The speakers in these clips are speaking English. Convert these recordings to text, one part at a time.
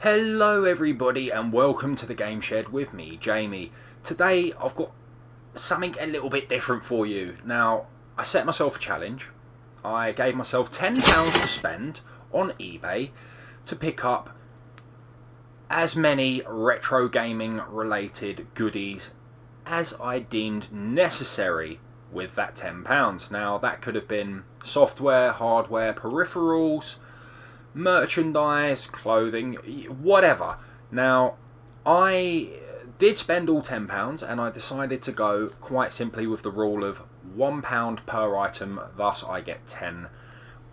Hello everybody and welcome to the Game Shed with me, Jamie. Today I've got something a little bit different for you. Now, I set myself a challenge. I gave myself £10 to spend on eBay to pick up as many retro gaming related goodies as I deemed necessary with that £10. Now, that could have been software, hardware, peripherals, merchandise, clothing, whatever. Now, I did spend all £10 and I decided to go quite simply with the rule of £1 per item, thus I get 10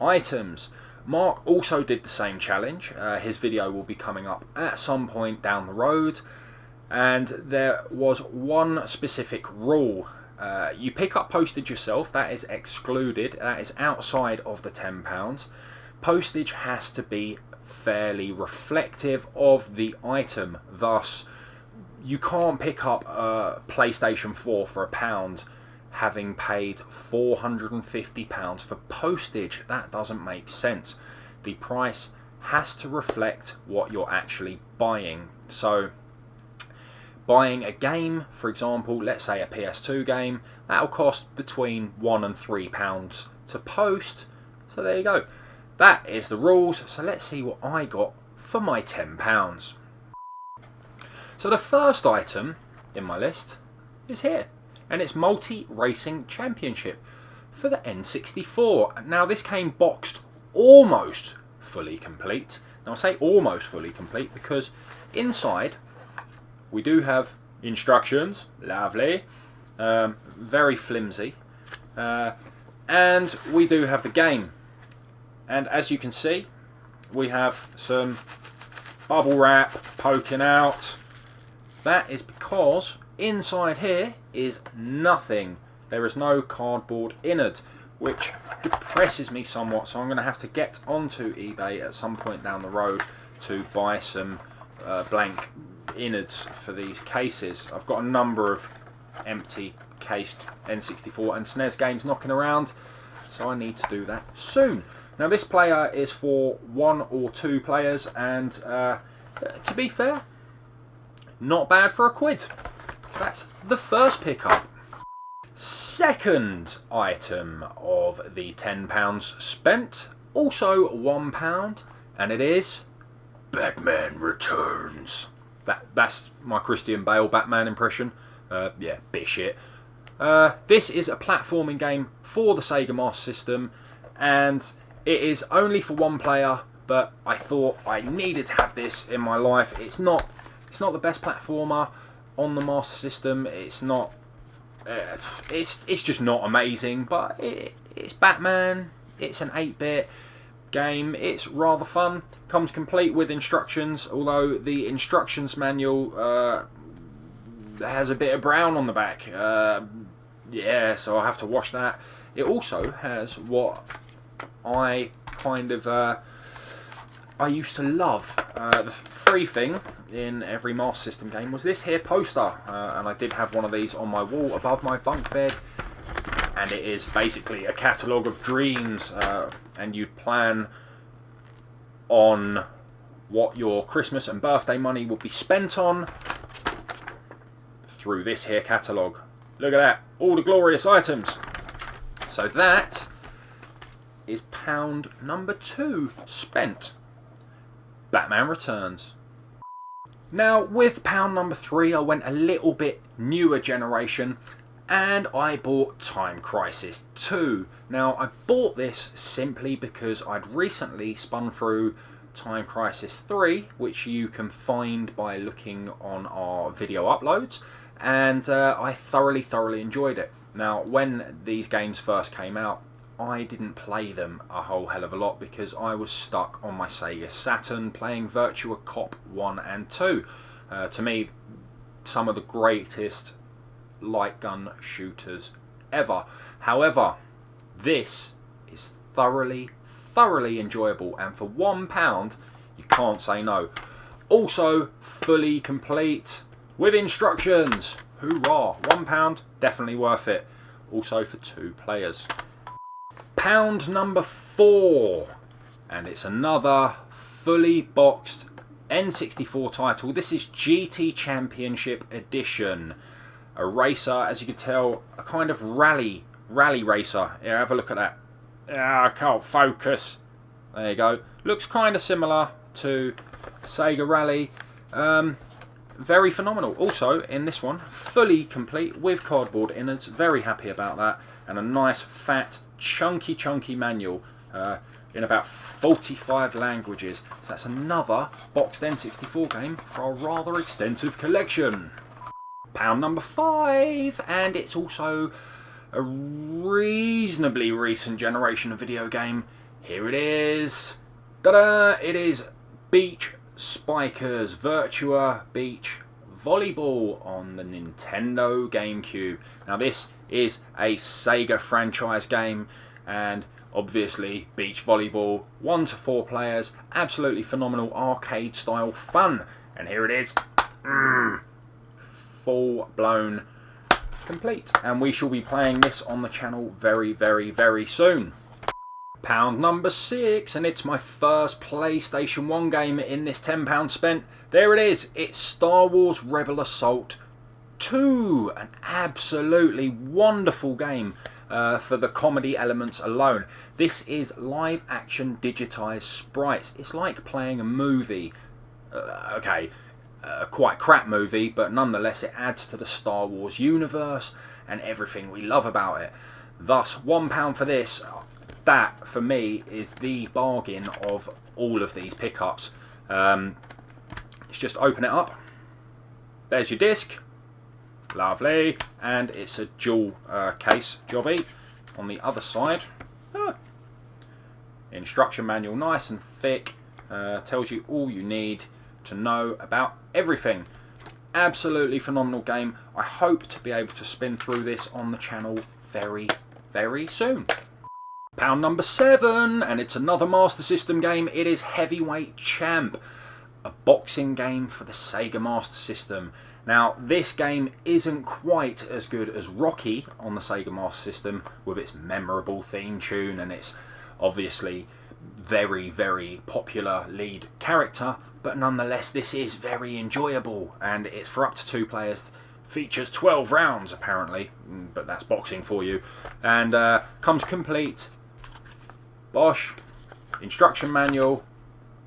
items. Mark also did the same challenge. His video will be coming up at some point down the road, and there was one specific rule. You pick up postage yourself, that is excluded, that is outside of the £10. Postage has to be fairly reflective of the item, thus you can't pick up a PlayStation 4 for £1 having paid £450 for postage. That doesn't make sense. The price has to reflect what you're actually buying. So buying a game, for example, let's say a PS2 game, that'll cost between £1 and £3 to post. So there you go. That is the rules, so let's see what I got for my £10. So the first item in my list is here, and it's Multi-Racing Championship for the N64. Now this came boxed almost fully complete. Now I say almost fully complete because inside we do have instructions, lovely, very flimsy, and we do have the game. And as you can see, we have some bubble wrap poking out. That is because inside here is nothing. There is no cardboard innard, which depresses me somewhat. So I'm going to have to get onto eBay at some point down the road to buy some blank innards for these cases. I've got a number of empty cased N64 and SNES games knocking around, so I need to do that soon. Now this player is for 1 or 2 players, and to be fair, not bad for £1. So that's the first pickup. Second item of the £10 spent, also £1, and it is Batman Returns. That's my Christian Bale Batman impression. Yeah, bit shit. This is a platforming game for the Sega Master System, and it is only for 1 player, but I thought I needed to have this in my life. It's not the best platformer on the Master System. It's not. It's just not amazing. But it's Batman. It's an 8-bit game. It's rather fun. Comes complete with instructions, although the instructions manual has a bit of brown on the back. Yeah, so I have to wash that. It also has what I kind of I used to love. The free thing in every Master System game was this here poster, and I did have one of these on my wall above my bunk bed, and it is basically a catalogue of dreams, and you'd plan on what your Christmas and birthday money would be spent on through this here catalogue. Look at that, all the glorious items. So that is pound number 2 spent. Batman Returns. Now with pound number 3 I went a little bit newer generation, and I bought Time Crisis 2. Now I bought this simply because I'd recently spun through Time Crisis 3, which you can find by looking on our video uploads, and I thoroughly enjoyed it. Now when these games first came out, I didn't play them a whole hell of a lot because I was stuck on my Sega Saturn playing Virtua Cop 1 and 2. To me, some of the greatest light gun shooters ever. However, this is thoroughly enjoyable, and for £1 you can't say no. Also fully complete with instructions. Hoorah! £1, definitely worth it. Also for 2 players. Pound number 4, and it's another fully boxed N64 title. This is GT Championship Edition. A racer, as you can tell, a kind of rally racer. Yeah, have a look at that. Yeah, I can't focus. There you go. Looks kind of similar to Sega Rally. Very phenomenal. Also, in this one, fully complete with cardboard innards. Very happy about that. And a nice, fat, chunky manual in about 45 languages. So that's another boxed N64 game for our rather extensive collection. Pound number 5, and it's also a reasonably recent generation of video game. Here it is. Ta-da! It is Beach Spikers Virtua Beach Volleyball on the Nintendo GameCube. Now this is a Sega franchise game, and obviously beach volleyball, 1 to 4 players, absolutely phenomenal arcade style fun. And here it is. Full blown complete, and we shall be playing this on the channel very soon. Pound number 6, and it's my first PlayStation 1 game in this £10 spent. There it is. It's Star Wars Rebel Assault 2, an absolutely wonderful game for the comedy elements alone. This is live action digitized sprites. It's like playing a movie. Okay, a quite crap movie, but nonetheless it adds to the Star Wars universe and everything we love about it. Thus, £1 for this. That for me is the bargain of all of these pickups. Let's just open it up. There's your disc. Lovely. And it's a dual case jobby. On the other side, instruction manual, nice and thick. Tells you all you need to know about everything. Absolutely phenomenal game. I hope to be able to spin through this on the channel very soon. Pound number 7, and it's another Master System game. It is Heavyweight Champ, a boxing game for the Sega Master System. Now, this game isn't quite as good as Rocky on the Sega Master System, with its memorable theme tune and its obviously very popular lead character, but nonetheless this is very enjoyable, and it's for up to 2 players. Features 12 rounds apparently, but that's boxing for you, and comes complete. Bosh, instruction manual,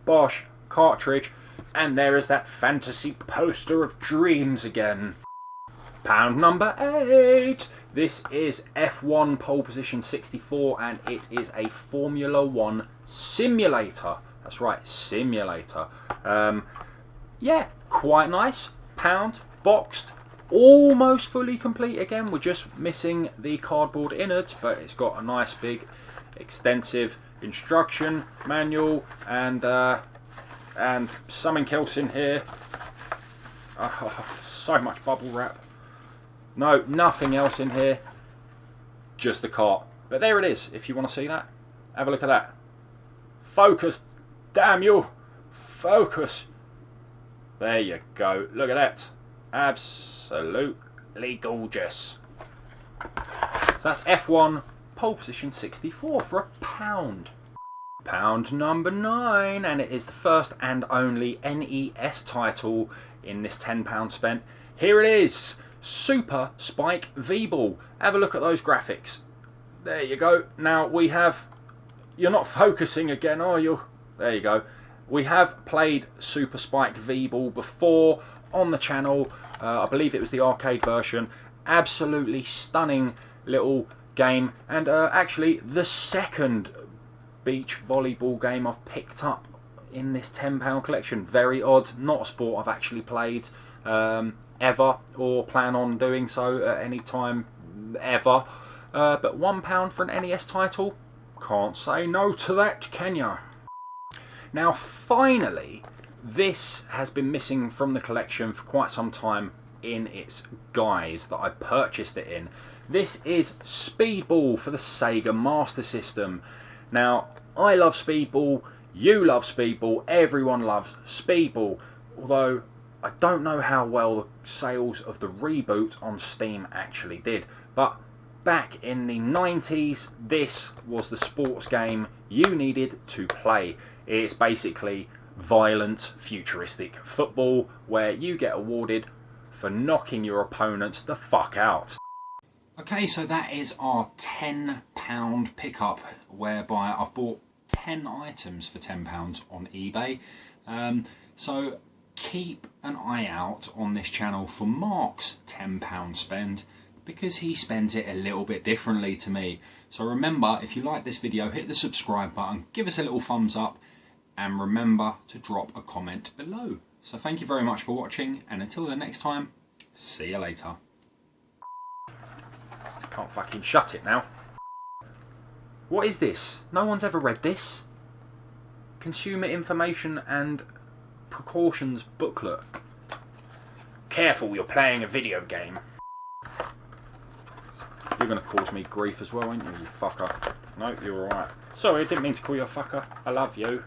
Bosh, cartridge, and there is that fantasy poster of dreams again. Pound number 8. This is F1 Pole Position 64, and it is a Formula 1 simulator. That's right, simulator. Yeah, quite nice. Pound, boxed, almost fully complete again. We're just missing the cardboard innards, but it's got a nice big extensive instruction manual and something else in here. Oh, so much bubble wrap. No, nothing else in here, just the cart. But there it is. If you want to see that, have a look at that. Focus, damn you, focus. There you go. Look at that. Absolutely gorgeous. So that's F1 Pole Position 64 for £1. Pound number 9, and it is the first and only NES title in this £10 spent. Here it is, Super Spike Vball. Have a look at those graphics. There you go. Now we have, you're not focusing again, are you? There you go. We have played Super Spike Vball before on the channel. I believe it was the arcade version. Absolutely stunning little game, and actually the second beach volleyball game I've picked up in this £10 collection. Very odd, not a sport I've actually played ever, or plan on doing so at any time ever. But £1 for an NES title, can't say no to that, can ya? Now finally, this has been missing from the collection for quite some time in its guise that I purchased it in. This is Speedball for the Sega Master System. Now, I love Speedball, you love Speedball, everyone loves Speedball, although I don't know how well the sales of the reboot on Steam actually did. But back in the 90s, this was the sports game you needed to play. It's basically violent, futuristic football where you get awarded for knocking your opponent the fuck out. Okay, so that is our £10 pickup, whereby I've bought 10 items for £10 on eBay. So keep an eye out on this channel for Mark's £10 spend, because he spends it a little bit differently to me. So remember, if you like this video, hit the subscribe button, give us a little thumbs up, and remember to drop a comment below. So thank you very much for watching, and until the next time, see you later. Can't fucking shut it now. What is this? No one's ever read this. Consumer Information and Precautions Booklet. Careful, you're playing a video game. You're going to cause me grief as well, ain't you, you fucker? No, you're alright. Sorry, I didn't mean to call you a fucker. I love you.